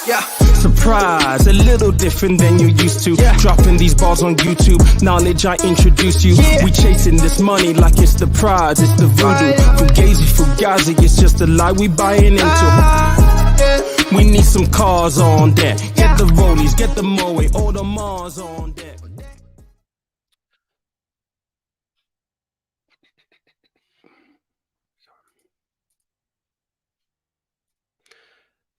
Yeah. Surprise, a little different than you're used to. Yeah. Dropping these bars on YouTube, knowledge I introduce you. Yeah. We chasing this money like it's the prize, it's the voodoo. Fugazi, fugazi, it's just a lie we buying into. Yeah. We need some cars on deck. Get the rollies, get the Moe, all the Mars on deck.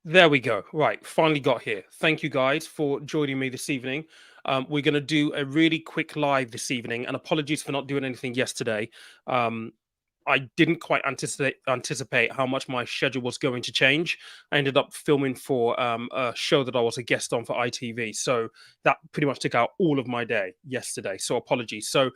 There we go. Right, finally got here. Thank you guys for joining me this evening. We're going to do a really quick live this evening, and apologies for not doing anything yesterday. I didn't quite anticipate how much my schedule was going to change. I ended up filming for a show that I was a guest on for ITV, so that pretty much took out all of my day yesterday. So apologies. So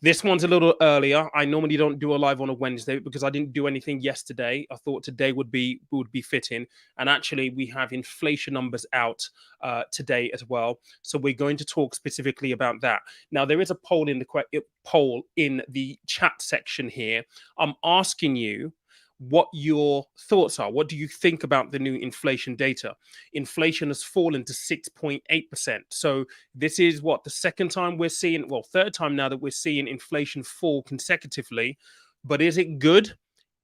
this one's a little earlier. I normally don't do a live on a Wednesday because I didn't do anything yesterday. I thought today would be fitting. And actually, we have inflation numbers out today as well. So we're going to talk specifically about that. Now, there is a poll in the chat section here. I'm asking you what your thoughts are. What do you think about the new inflation data? Inflation has fallen to 6.8%. So this is what, the second time we're seeing, well, third time now that we're seeing inflation fall consecutively. But is it good?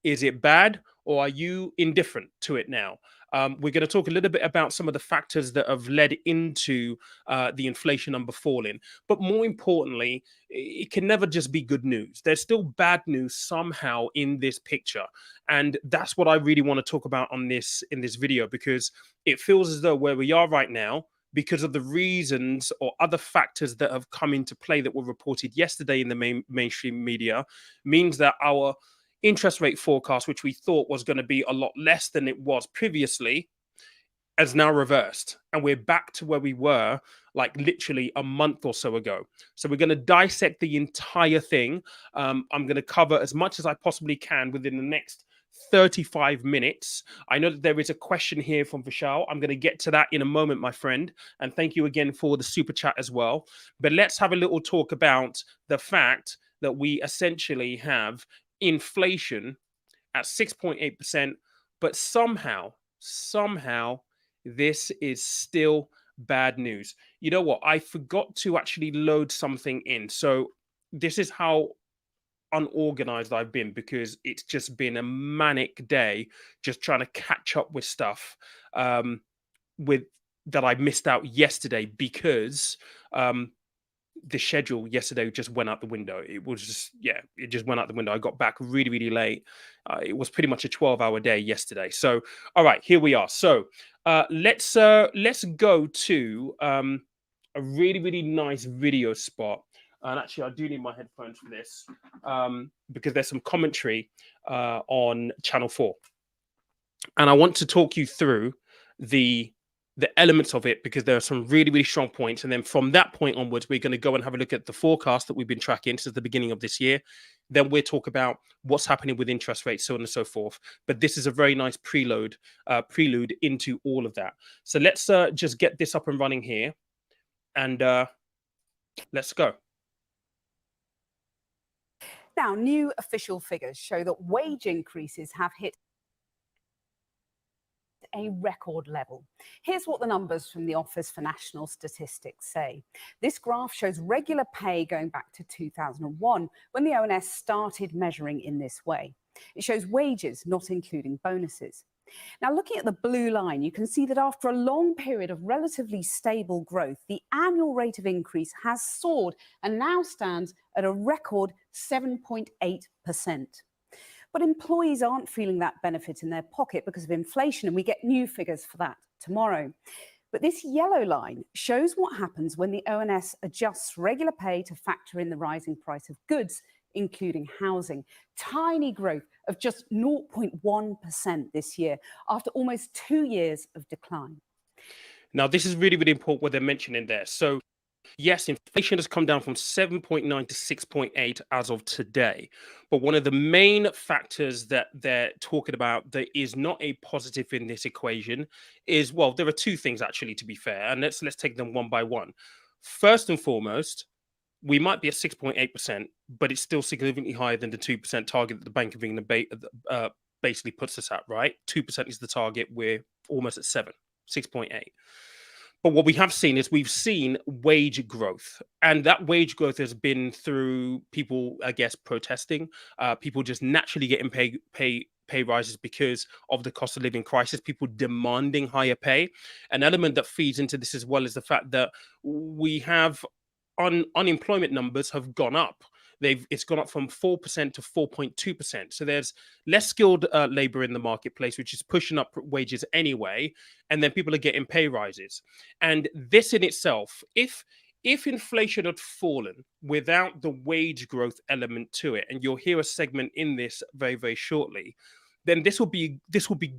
Is it bad? Or are you indifferent to it now? We're going to talk a little bit about some of the factors that have led into the inflation number falling. But more importantly, it can never just be good news. There's still bad news somehow in this picture. And that's what I really want to talk about in this video, because it feels as though where we are right now, because of the reasons or other factors that have come into play that were reported yesterday in the mainstream media, means that our interest rate forecast, which we thought was going to be a lot less than it was previously, has now reversed, and we're back to where we were like literally a month or so ago. So we're going to dissect the entire thing. I'm going to cover as much as I possibly can within the next 35 minutes. I know that there is a question here from Vishal. I'm going to get to that in a moment, my friend. And thank you again for the super chat as well. But let's have a little talk about the fact that we essentially have inflation at 6.8%, but somehow this is still bad news. You know what? I forgot to actually load something in. So this is how unorganized I've been, because it's just been a manic day just trying to catch up with stuff with that I missed out yesterday, because the schedule yesterday just went out the window. It was just, it just went out the window. I got back really, really late. It was pretty much a 12-hour day yesterday. So, all right, here we are. So let's go to a really, really nice video spot. And actually, I do need my headphones for this because there's some commentary on Channel 4. And I want to talk you through the elements of it, because there are some really, really strong points. And then from that point onwards, we're going to go and have a look at the forecast that we've been tracking since the beginning of this year. Then we'll talk about what's happening with interest rates, so on and so forth. But this is a very nice prelude into all of that. So let's just get this up and running here. And let's go. Now, new official figures show that wage increases have hit a record level. Here's what the numbers from the Office for National Statistics say. This graph shows regular pay going back to 2001, when the ONS started measuring in this way. It shows wages, not including bonuses. Now, looking at the blue line, you can see that after a long period of relatively stable growth, the annual rate of increase has soared and now stands at a record 7.8%. But employees aren't feeling that benefit in their pocket because of inflation, and we get new figures for that tomorrow. But this yellow line shows what happens when the ONS adjusts regular pay to factor in the rising price of goods, including housing. Tiny growth of just 0.1% this year, after almost 2 years of decline. Now, this is really, really important what they're mentioning there. So yes, inflation has come down from 7.9 to 6.8 as of today. But one of the main factors that they're talking about that is not a positive in this equation is, well, there are two things actually, to be fair, and let's take them one by one. First and foremost, we might be at 6.8%, but it's still significantly higher than the 2% target that the Bank of England basically puts us at, right? 2% is the target. We're almost at 7%. 6.8. But what we have seen is we've seen wage growth, and that wage growth has been through people, I guess, protesting, people just naturally getting pay rises because of the cost of living crisis, people demanding higher pay. An element that feeds into this as well is the fact that we have unemployment numbers have gone up. It's gone up from 4% to 4.2%. So there's less skilled labor in the marketplace, which is pushing up wages anyway. And then people are getting pay rises. And this in itself, if inflation had fallen without the wage growth element to it, and you'll hear a segment in this very, very shortly, then this will be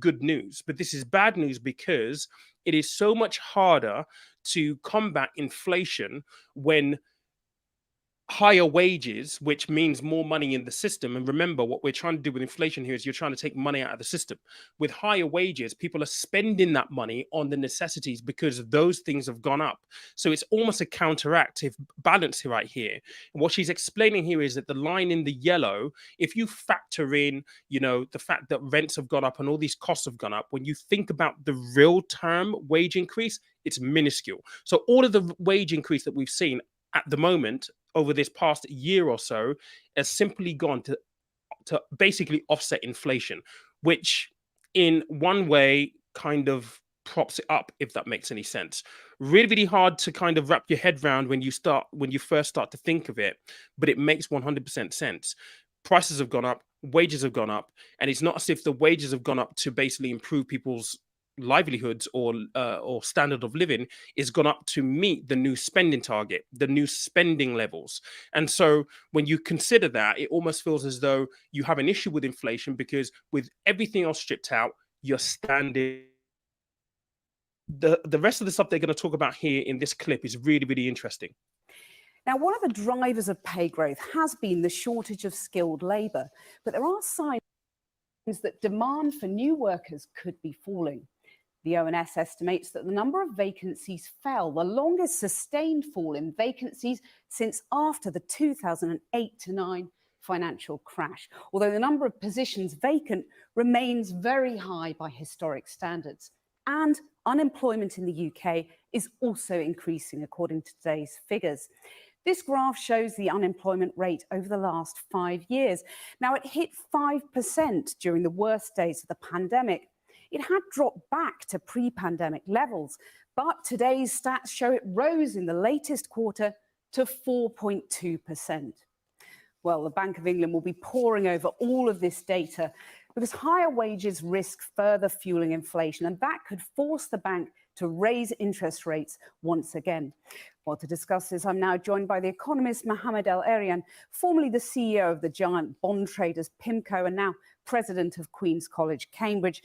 good news. But this is bad news because it is so much harder to combat inflation when higher wages, which means more money in the system. And remember, what we're trying to do with inflation here is you're trying to take money out of the system. With higher wages, people are spending that money on the necessities because those things have gone up. So it's almost a counteractive balance right here. And what she's explaining here is that the line in the yellow, if you factor in, the fact that rents have gone up and all these costs have gone up, when you think about the real term wage increase, it's minuscule. So all of the wage increase that we've seen at the moment over this past year or so has simply gone to basically offset inflation, which in one way kind of props it up, if that makes any sense. Really, really hard to kind of wrap your head around when you first start to think of it, but it makes 100% sense. Prices have gone up, wages have gone up, and it's not as if the wages have gone up to basically improve people's livelihoods or standard of living. Is gone up to meet the new spending target, the new spending levels. And so when you consider that, it almost feels as though you have an issue with inflation because with everything else stripped out, you're standing. The rest of the stuff they're going to talk about here in this clip is really, really interesting. Now, one of the drivers of pay growth has been the shortage of skilled labour, but there are signs that demand for new workers could be falling. The ONS estimates that the number of vacancies fell, the longest sustained fall in vacancies since after the 2008-9 financial crash, although the number of positions vacant remains very high by historic standards. And unemployment in the UK is also increasing, according to today's figures. This graph shows the unemployment rate over the last 5 years. Now, it hit 5% during the worst days of the pandemic. It had dropped back to pre-pandemic levels, but today's stats show it rose in the latest quarter to 4.2%. Well, the Bank of England will be poring over all of this data because higher wages risk further fueling inflation, and that could force the bank to raise interest rates once again. Well, to discuss this, I'm now joined by the economist Mohamed El-Erian, formerly the CEO of the giant bond traders PIMCO and now president of Queen's College, Cambridge.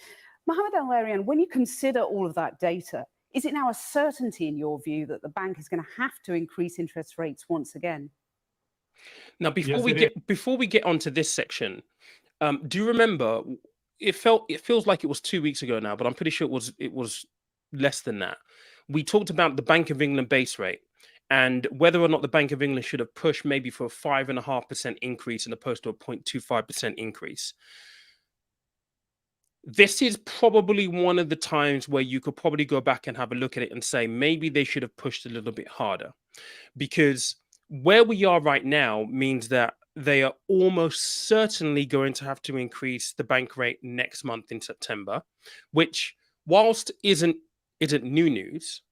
Mohamed El-Erian, when you consider all of that data, is it now a certainty in your view that the bank is going to have to increase interest rates once again? Now, before we get onto this section, do you remember? It feels like it was 2 weeks ago now, but I'm pretty sure it was less than that. We talked about the Bank of England base rate and whether or not the Bank of England should have pushed maybe for a 5.5% increase as opposed to a 0.25% increase. This is probably one of the times where you could probably go back and have a look at it and say maybe they should have pushed a little bit harder, because where we are right now means that they are almost certainly going to have to increase the bank rate next month in September, which, whilst isn't new news,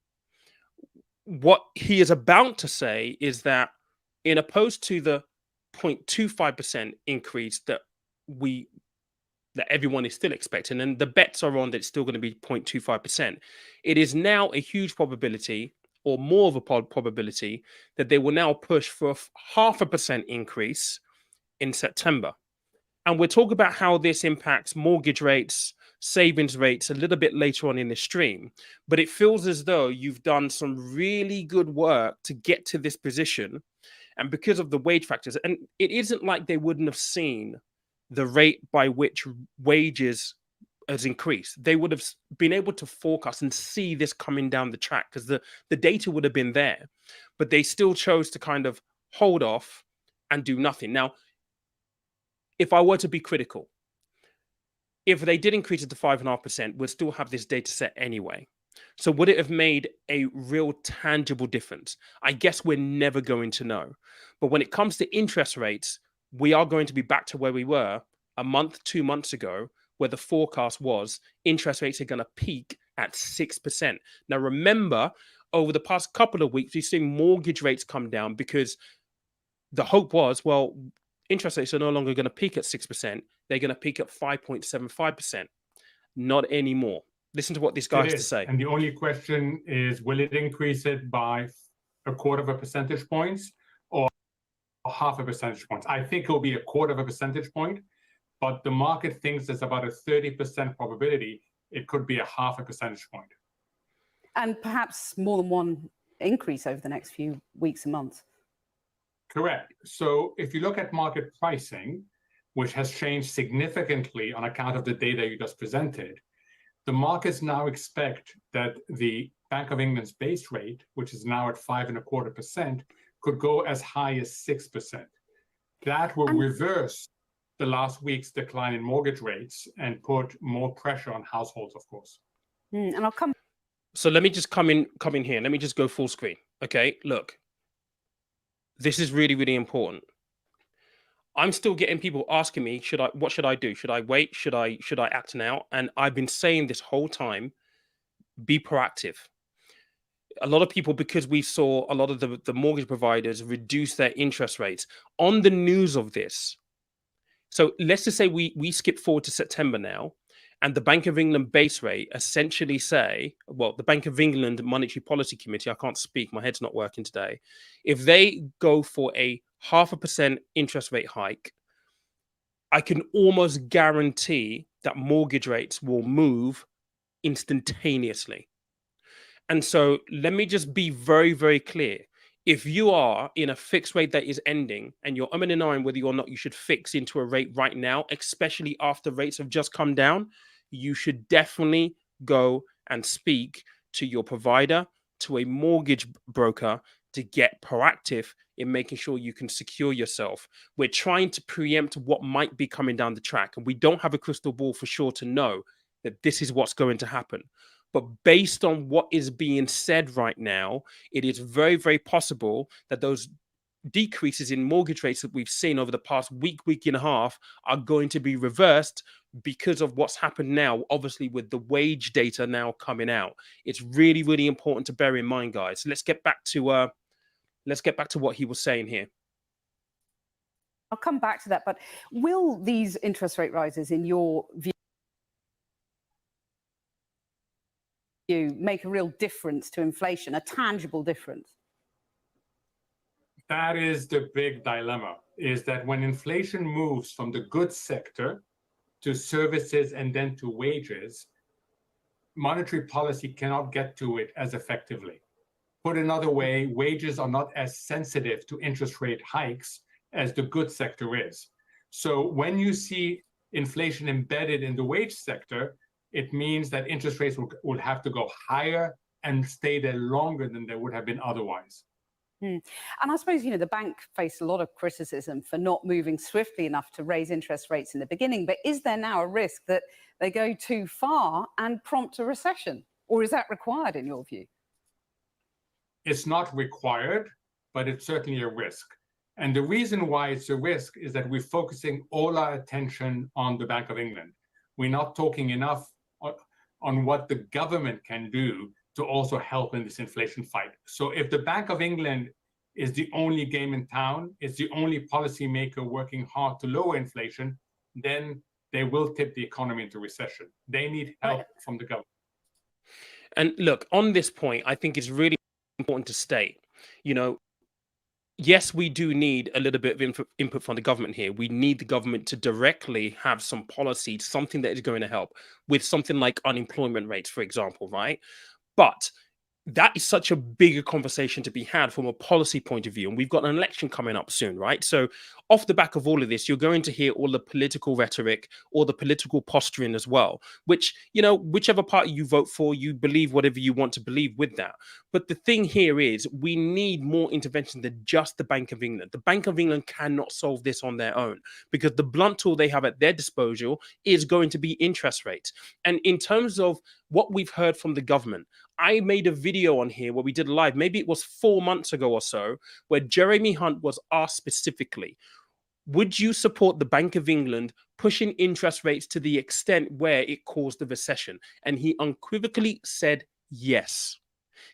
what he is about to say is that in opposed to the 0.25% increase that everyone is still expecting, and the bets are on that it's still going to be 0.25%, it is now a huge probability, or more of a probability, that they will now push for a 0.5% increase in September. And we'll talk about how this impacts mortgage rates, savings rates a little bit later on in the stream. But it feels as though you've done some really good work to get to this position. And because of the wage factors, and it isn't like they wouldn't have seen the rate by which wages has increased. They would have been able to forecast and see this coming down the track because the data would have been there, but they still chose to kind of hold off and do nothing. Now, if I were to be critical, if they did increase it to 5.5%, we'd still have this data set anyway. So would it have made a real tangible difference? I guess we're never going to know. But when it comes to interest rates, we are going to be back to where we were a month, 2 months ago, where the forecast was interest rates are going to peak at 6%. Now, remember, over the past couple of weeks, we've seen mortgage rates come down because the hope was, well, interest rates are no longer going to peak at 6%. They're going to peak at 5.75%. Not anymore. Listen to what this guy It has to is. say. And the only question is, will it increase it by 1/4 percentage points or 0.5 percentage points? I think it'll be 1/4 percentage point, but the market thinks there's about a 30% probability it could be 0.5 percentage point. And perhaps more than one increase over the next few weeks and months. Correct. So if you look at market pricing, which has changed significantly on account of the data you just presented, the markets now expect that the Bank of England's base rate, which is now at 5.25%, could go as high as 6%. That will reverse the last week's decline in mortgage rates and put more pressure on households, of course. And I'll come. So let me just come in here. Let me just go full screen. Okay, look, this is really, really important. I'm still getting people asking me, what should I do? Should I wait? Should I act now? And I've been saying this whole time, be proactive. A lot of people, because we saw a lot of the mortgage providers reduce their interest rates on the news of this. So let's just say we skip forward to September now, and the Bank of England base rate essentially say, well, the Bank of England Monetary Policy Committee, I can't speak, my head's not working today. If they go for a 0.5% interest rate hike, I can almost guarantee that mortgage rates will move instantaneously. And so let me just be very, very clear. If you are in a fixed rate that is ending and you're umming and ahhing whether or not you should fix into a rate right now, especially after rates have just come down, you should definitely go and speak to your provider, to a mortgage broker, to get proactive in making sure you can secure yourself. We're trying to preempt what might be coming down the track, and we don't have a crystal ball for sure to know that this is what's going to happen. But based on what is being said right now, it is very, very possible that those decreases in mortgage rates that we've seen over the past week and a half are going to be reversed because of what's happened now, obviously with the wage data now coming out. It's really, really important to bear in mind, guys. So let's get back to what he was saying here. I'll come back to that, but will these interest rate rises, in your view, make a real difference to inflation, a tangible difference? That is the big dilemma, is that when inflation moves from the goods sector to services and then to wages, monetary policy cannot get to it as effectively. Put another way, wages are not as sensitive to interest rate hikes as the goods sector is. So when you see inflation embedded in the wage sector, it means that interest rates will have to go higher and stay there longer than they would have been otherwise. And I suppose, the bank faced a lot of criticism for not moving swiftly enough to raise interest rates in the beginning. But is there now a risk that they go too far and prompt a recession? Or is that required in your view? It's not required, but it's certainly a risk. And the reason why it's a risk is that we're focusing all our attention on the Bank of England. We're not talking enough on what the government can do to also help in this inflation fight. So if the Bank of England is the only game in town, is the only policymaker working hard to lower inflation, then they will tip the economy into recession. They need help from the government. And look, on this point, I think it's really important to state, yes, we do need a little bit of input from the government here. We need the government to directly have some policy, something that is going to help with something like unemployment rates, for example, right? But that is such a bigger conversation to be had from a policy point of view. And we've got an election coming up soon, right? So off the back of all of this, you're going to hear all the political rhetoric or the political posturing as well, which, whichever party you vote for, you believe whatever you want to believe with that. But the thing here is we need more intervention than just the Bank of England. The Bank of England cannot solve this on their own because the blunt tool they have at their disposal is going to be interest rates. And in terms of what we've heard from the government, I made a video on here where we did live, maybe it was 4 months ago or so, where Jeremy Hunt was asked specifically, would you support the Bank of England pushing interest rates to the extent where it caused a recession? And he unequivocally said yes.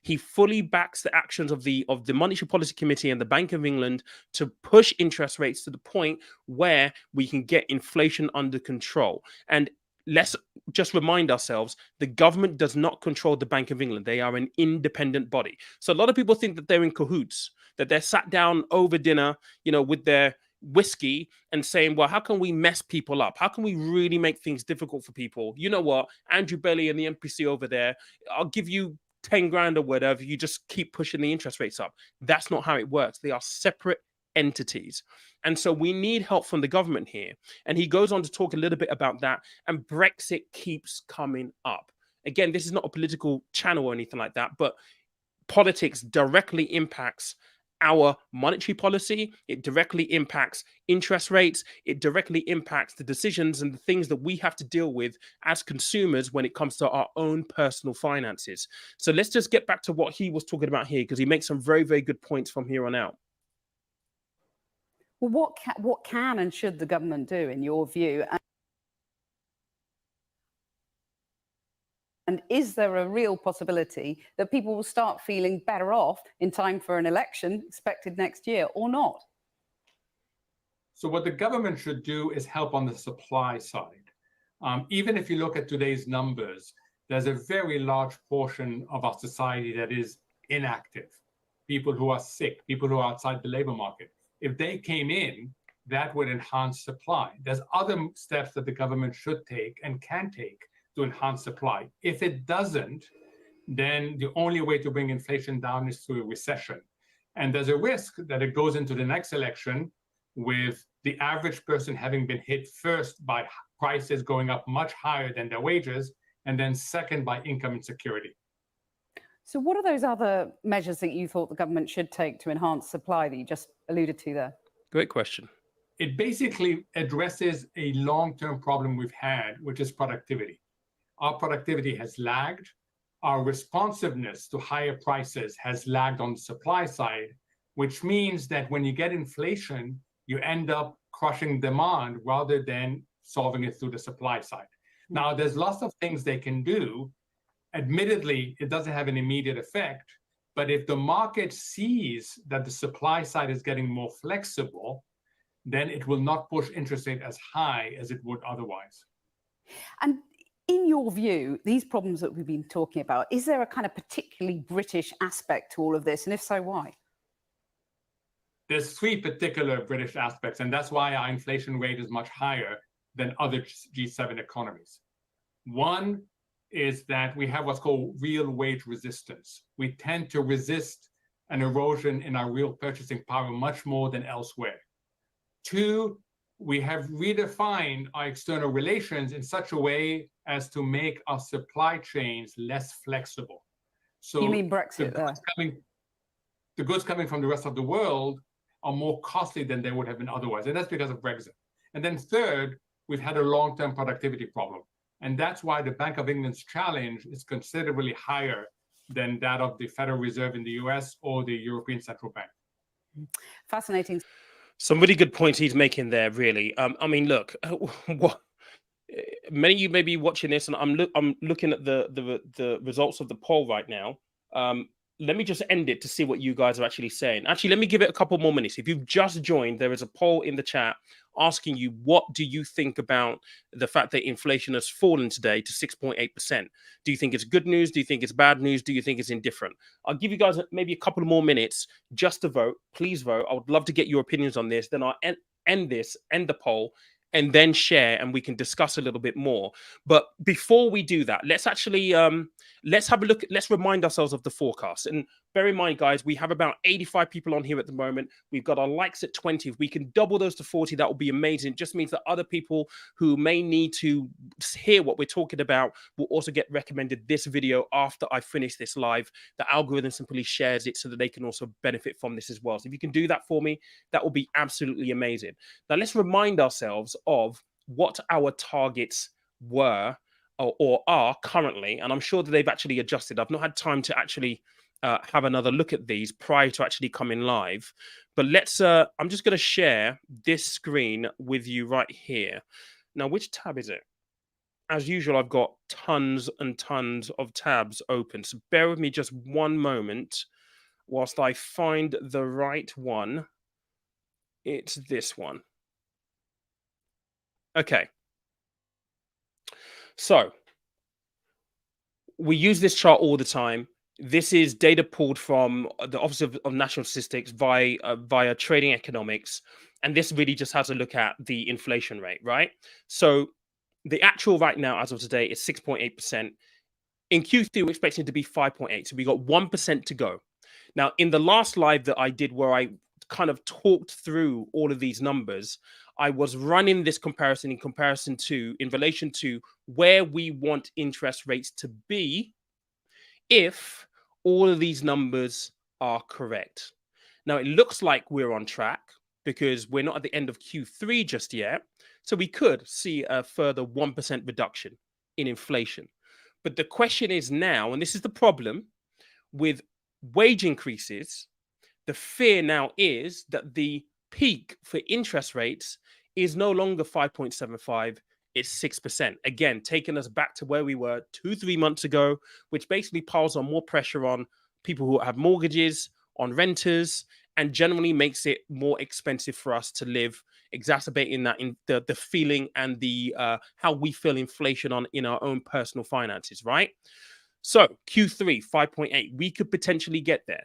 He fully backs the actions of the Monetary Policy Committee and the Bank of England to push interest rates to the point where we can get inflation under control. And let's just remind ourselves, the government does not control the Bank of England. They are an independent body. So a lot of people think that they're in cahoots, that they're sat down over dinner, with their whiskey and saying, well, how can we mess people up? How can we really make things difficult for people? You know what? Andrew Bailey and the MPC over there, I'll give you 10 grand or whatever. You just keep pushing the interest rates up. That's not how it works. They are separate entities. And so we need help from the government here. And he goes on to talk a little bit about that. And Brexit keeps coming up. Again, this is not a political channel or anything like that, but politics directly impacts our monetary policy. It directly impacts interest rates. It directly impacts the decisions and the things that we have to deal with as consumers when it comes to our own personal finances. So let's just get back to what he was talking about here, because he makes some very, very good points from here on out. Well, what can and should the government do, in your view? And is there a real possibility that people will start feeling better off in time for an election expected next year, or not? So what the government should do is help on the supply side. Even if you look at today's numbers, there's a very large portion of our society that is inactive. People who are sick, people who are outside the labor market. If they came in, that would enhance supply. There's other steps that the government should take and can take to enhance supply. If it doesn't, then the only way to bring inflation down is through a recession. And there's a risk that it goes into the next election with the average person having been hit first by prices going up much higher than their wages, and then second by income insecurity. So what are those other measures that you thought the government should take to enhance supply that you just alluded to there? Great question. It basically addresses a long-term problem we've had, which is productivity. Our productivity has lagged. Our responsiveness to higher prices has lagged on the supply side, which means that when you get inflation, you end up crushing demand rather than solving it through the supply side. Now, there's lots of things they can do. Admittedly, it doesn't have an immediate effect, but if the market sees that the supply side is getting more flexible, then it will not push interest rate as high as it would otherwise. And in your view, these problems that we've been talking about, is there a kind of particularly British aspect to all of this? And if so, why? There's three particular British aspects, and that's why our inflation rate is much higher than other G7 economies. One is that we have what's called real wage resistance. We tend to resist an erosion in our real purchasing power much more than elsewhere. Two, we have redefined our external relations in such a way as to make our supply chains less flexible. So you mean Brexit there? The goods coming from the rest of the world are more costly than they would have been otherwise, and that's because of Brexit. And then third, we've had a long-term productivity problem. And that's why the Bank of England's challenge is considerably higher than that of the Federal Reserve in the US or the European Central Bank. Fascinating. Some really good points he's making there, really. I mean, look, many of you may be watching this, and I'm looking at the results of the poll right now. Let me just end it to see what you guys are actually saying. Actually, let me give it a couple more minutes. If you've just joined, there is a poll in the chat asking you, what do you think about the fact that inflation has fallen today to 6.8%? Do you think it's good news? Do you think it's bad news? Do you think it's indifferent? I'll give you guys maybe a couple more minutes just to vote. Please vote. I would love to get your opinions on this. Then I'll end the poll, and then share, and we can discuss a little bit more. But before we do that, let's actually let's have a look. Let's remind ourselves of the forecast. And bear in mind, guys, we have about 85 people on here at the moment. We've got our likes at 20. If we can double those to 40, that will be amazing. It just means that other people who may need to hear what we're talking about will also get recommended this video after I finish this live. The algorithm simply shares it so that they can also benefit from this as well. So if you can do that for me, that will be absolutely amazing. Now let's remind ourselves of what our targets were or are currently, and I'm sure that they've actually adjusted. I've not had time to actually have another look at these prior to actually coming live. But let's, I'm just going to share this screen with you right here. Now, which tab is it? As usual, I've got tons and tons of tabs open. So bear with me just one moment whilst I find the right one. It's this one. Okay. So we use this chart all the time. This is data pulled from the Office of National Statistics via Trading Economics. And this really just has a look at the inflation rate, right? So the actual right now, as of today, is 6.8%. In Q3, we're expecting it to be 5.8. So we got 1% to go. Now, in the last live that I did where I kind of talked through all of these numbers, I was running this comparison in relation to where we want interest rates to be if all of these numbers are correct. Now, it looks like we're on track because we're not at the end of Q3 just yet. So we could see a further 1% reduction in inflation. But the question is now, and this is the problem with wage increases, the fear now is that the peak for interest rates is no longer 5.75, it's 6%. Again, taking us back to where we were 2-3 months ago, which basically piles on more pressure on people who have mortgages, on renters, and generally makes it more expensive for us to live, exacerbating that in the feeling and the how we feel inflation in our own personal finances, right? So Q3, 5.8, we could potentially get there.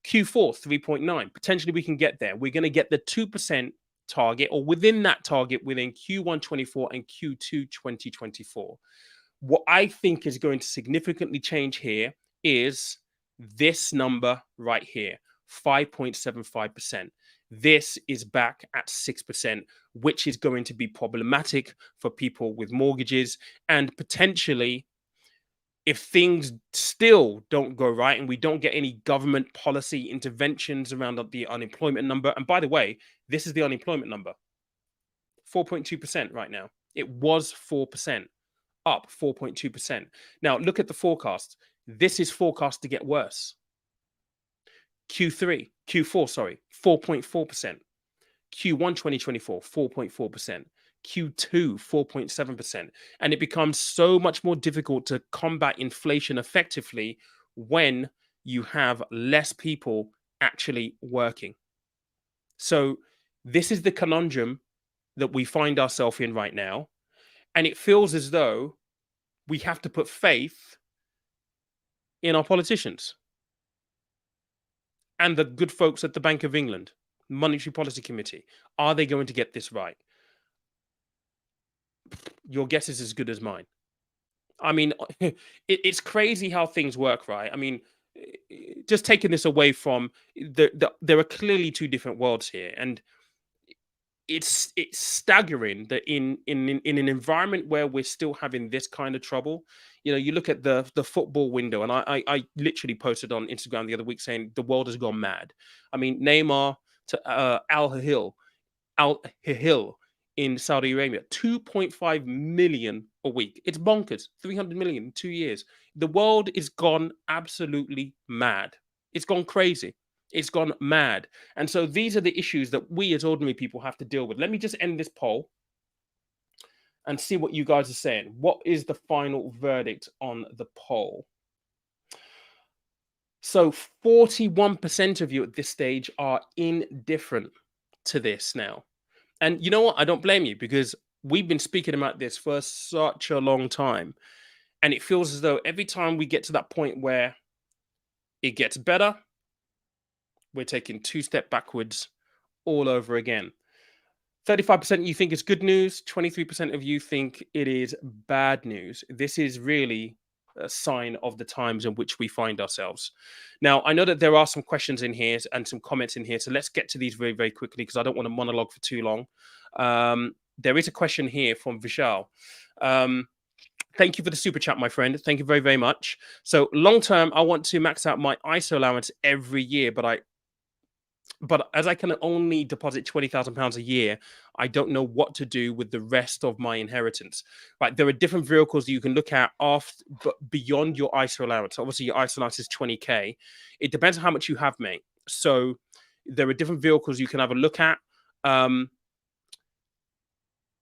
Q4, 3.9, potentially we can get there. We're going to get the 2% target or within that target within Q1 24 and Q2 2024. What I think is going to significantly change here is this number right here, 5.75%. This is back at 6%, which is going to be problematic for people with mortgages. And potentially, if things still don't go right and we don't get any government policy interventions around the unemployment number, and by the way, this is the unemployment number, 4.2% right now. It was 4%, up 4.2%. Now, look at the forecast. This is forecast to get worse. Q4, 4.4%. Q1 2024, 4.4%. Q2, 4.7%. And it becomes so much more difficult to combat inflation effectively when you have less people actually working. So this is the conundrum that we find ourselves in right now. And it feels as though we have to put faith in our politicians and the good folks at the Bank of England, Monetary Policy Committee. Are they going to get this right? Your guess is as good as mine. I mean, it's crazy how things work, right? I mean, just taking this away from there are clearly two different worlds here, and it's staggering that in an environment where we're still having this kind of trouble. You know, you look at the football window, and I literally posted on Instagram the other week saying the world has gone mad. I mean, Neymar to Al Hilal in Saudi Arabia, 2.5 million a week. It's bonkers. 300 million in 2 years. The world is gone absolutely mad. It's gone crazy. It's gone mad. And so these are the issues that we as ordinary people have to deal with. Let me just end this poll and see what you guys are saying. What is the final verdict on the poll? So 41% of you at this stage are indifferent to this now. And you know what? I don't blame you, because we've been speaking about this for such a long time. And it feels as though every time we get to that point where it gets better, we're taking 2 steps backwards all over again. 35% you think it's good news. 23% of you think it is bad news. This is really a sign of the times in which we find ourselves. Now, I know that there are some questions in here and some comments in here, so let's get to these very, very quickly because I don't want to monologue for too long. There is a question here from Vishal. Thank you for the super chat, my friend. Thank you very, very much. So long term, I want to max out my ISA allowance every year, but but as I can only deposit £20,000 a year, I don't know what to do with the rest of my inheritance. Right? There are different vehicles that you can look at after, but beyond your ISA allowance. Obviously, your ISA allowance is 20k. It depends on how much you have, mate. So there are different vehicles you can have a look at.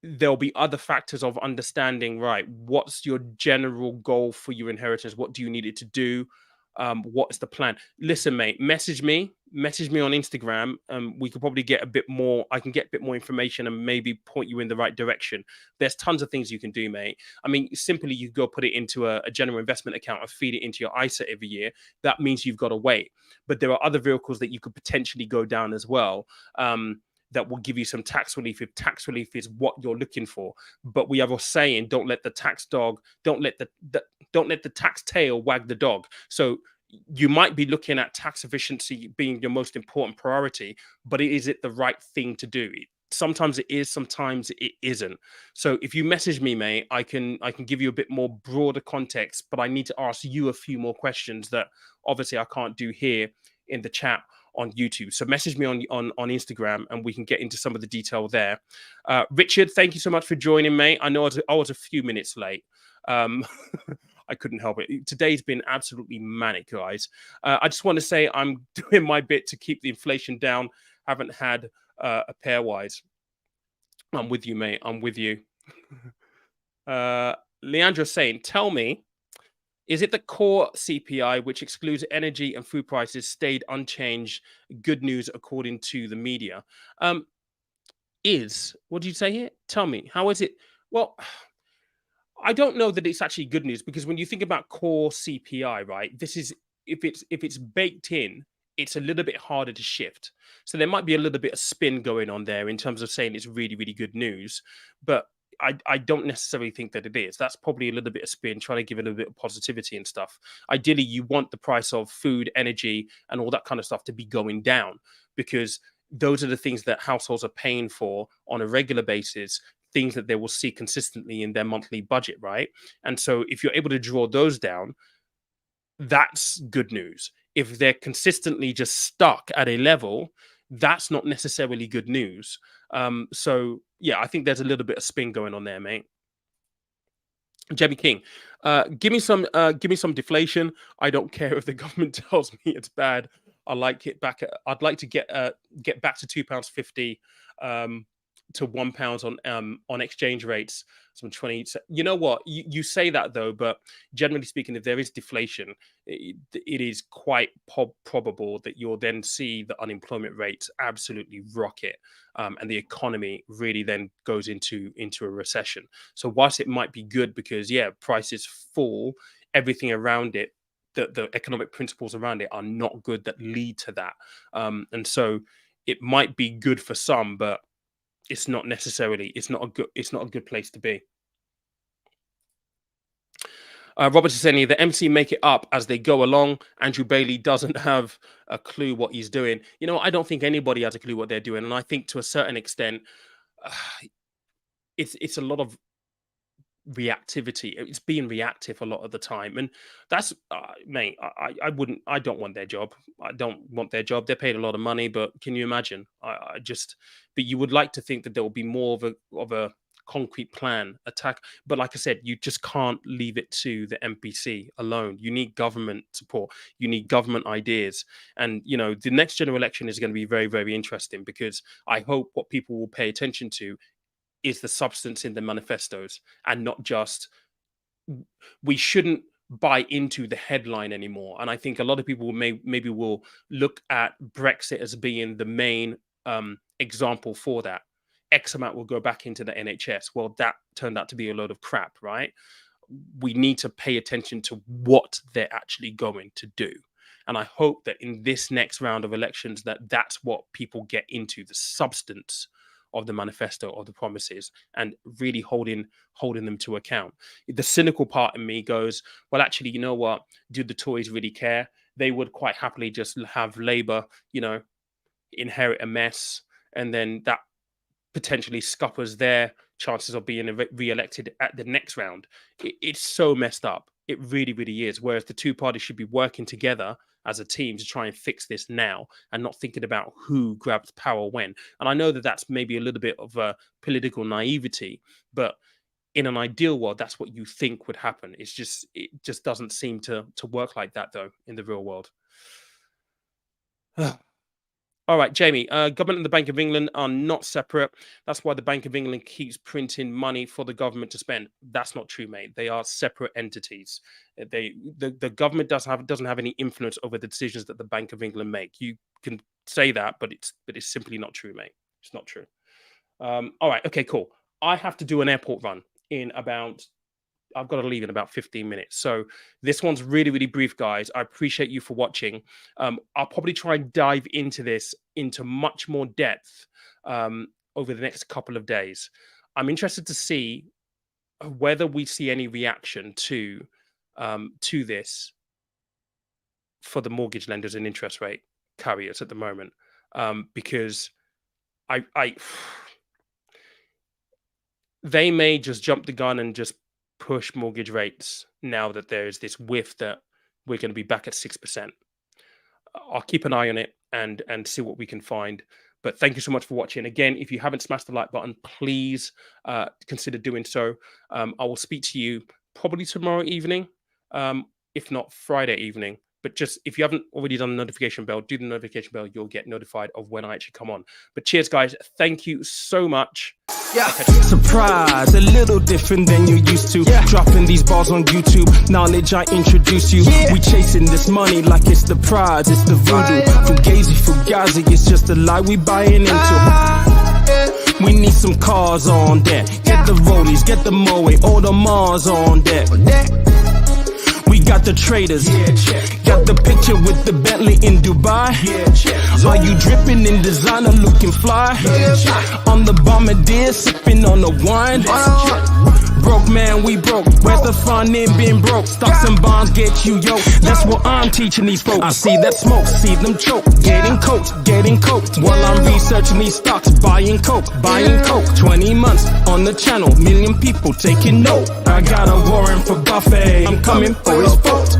There'll be other factors of understanding, right? What's your general goal for your inheritance? What do you need it to do? What is the plan? Listen, mate, message me on Instagram. We could probably get a bit more. I can get a bit more information and maybe point you in the right direction. There's tons of things you can do, mate. I mean, simply you go put it into a general investment account and feed it into your ISA every year. That means you've got to wait. But there are other vehicles that you could potentially go down as well. That will give you some tax relief if tax relief is what you're looking for. But we have a saying, don't let the tax tail wag the dog. So you might be looking at tax efficiency being your most important priority, but is it the right thing to do? Sometimes it is, sometimes it isn't. So if you message me, mate, I can give you a bit more broader context, but I need to ask you a few more questions that obviously I can't do here in the chat on YouTube. So message me on Instagram and we can get into some of the detail there. Richard, thank you so much for joining, mate. I know I was a few minutes late. I couldn't help it. Today's been absolutely manic, guys. I just want to say I'm doing my bit to keep the inflation down. Haven't had a pairwise. I'm with you, mate. I'm with you. Leandra saying, tell me, is it the core CPI, which excludes energy and food prices, stayed unchanged? Good news, according to the media. What did you say here? Tell me, how is it? Well, I don't know that it's actually good news, because when you think about core CPI, right, this is if it's baked in, it's a little bit harder to shift. So there might be a little bit of spin going on there in terms of saying it's really, really good news, but I don't necessarily think that it is. That's probably a little bit of spin, trying to give it a bit of positivity and stuff. Ideally, you want the price of food, energy, and all that kind of stuff to be going down, because those are the things that households are paying for on a regular basis, things that they will see consistently in their monthly budget, right? And so if you're able to draw those down, that's good news. If they're consistently just stuck at a level, that's not necessarily good news. So yeah, I think there's a little bit of spin going on there, mate. Jemmy King, give me some deflation. I don't care if the government tells me it's bad. I like it back. I'd like to get back to £2.50 to £1 on exchange rates. Some 20. You know what? You say that though, but generally speaking, if there is deflation, it is quite probable that you'll then see the unemployment rates absolutely rocket, and the economy really then goes into a recession. So whilst it might be good because prices fall, everything around it, the economic principles around it are not good that lead to that. And so it might be good for some, but it's not a good place to be. Robert is saying the MC make it up as they go along. Andrew Bailey doesn't have a clue what he's doing. You know, I don't think anybody has a clue what they're doing, and I think to a certain extent, it's a lot of reactivity. It's being reactive a lot of the time, and that's mate, I don't want their job. I don't want their job. They're paid a lot of money, but can you imagine? But you would like to think that there will be more of a concrete plan attack, but like I said, you just can't leave it to the MPC alone. You need government support, you need government ideas, and you know, the next general election is going to be very, very interesting, because I hope what people will pay attention to is the substance in the manifestos, and not just, we shouldn't buy into the headline anymore. And I think a lot of people maybe will look at Brexit as being the main example for that. X amount will go back into the NHS. Well, that turned out to be a load of crap, right? We need to pay attention to what they're actually going to do. And I hope that in this next round of elections, that's what people get into, the substance of the manifesto, of the promises, and really holding them to account. The cynical part in me goes, well, actually, you know what? Do the Tories really care? They would quite happily just have Labour, you know, inherit a mess, and then that potentially scuppers their chances of being re-elected at the next round. It's so messed up. It really, really is. Whereas the two parties should be working together as a team to try and fix this now and not thinking about who grabs power when. And I know that that's maybe a little bit of a political naivety, but in an ideal world, that's what you think would happen. It just doesn't seem to work like that, though, in the real world. All right, Jamie, government and the Bank of England are not separate. That's why the Bank of England keeps printing money for the government to spend. That's not true, mate. They are separate entities. The government doesn't have any influence over the decisions that the Bank of England make. You can say that, but it's simply not true, mate. It's not true. All right, okay, cool. I have to do an airport run in about... I've got to leave in about 15 minutes. So this one's really, really brief, guys. I appreciate you for watching. I'll probably try and dive into this into much more depth over the next couple of days. I'm interested to see whether we see any reaction to this for the mortgage lenders and interest rate carriers at the moment, because they may just jump the gun and just push mortgage rates now that there's this whiff that we're going to be back at 6%. I'll keep an eye on it and see what we can find. But thank you so much for watching. Again, if you haven't smashed the like button, please consider doing so. I will speak to you probably tomorrow evening, if not Friday evening. But just if you haven't already done the notification bell, do the notification bell. You'll get notified of when I actually come on. But cheers, guys. Thank you so much. Yeah, surprise, a little different than you're used to. Dropping these bars on YouTube, knowledge I introduce you. We chasing this money like it's the prize, it's the voodoo. Fugazi, fugazi, it's just a lie we buying into. We need some cars on deck. Get the rollies, get the Moe, all the Mars on deck. We got the traders, got the picture with the Bentley in Dubai. Are you dripping in designer looking fly? On the bombardier, sipping on the wine. Broke man, we broke. Where's the fun in being broke? Stocks and bonds get you yo. That's what I'm teaching these folks. I see that smoke, see them choke. Getting coke while I'm researching these stocks. Buying coke. 20 months on the channel, million people taking note. I got a warrant for Buffet. I'm coming for his vote.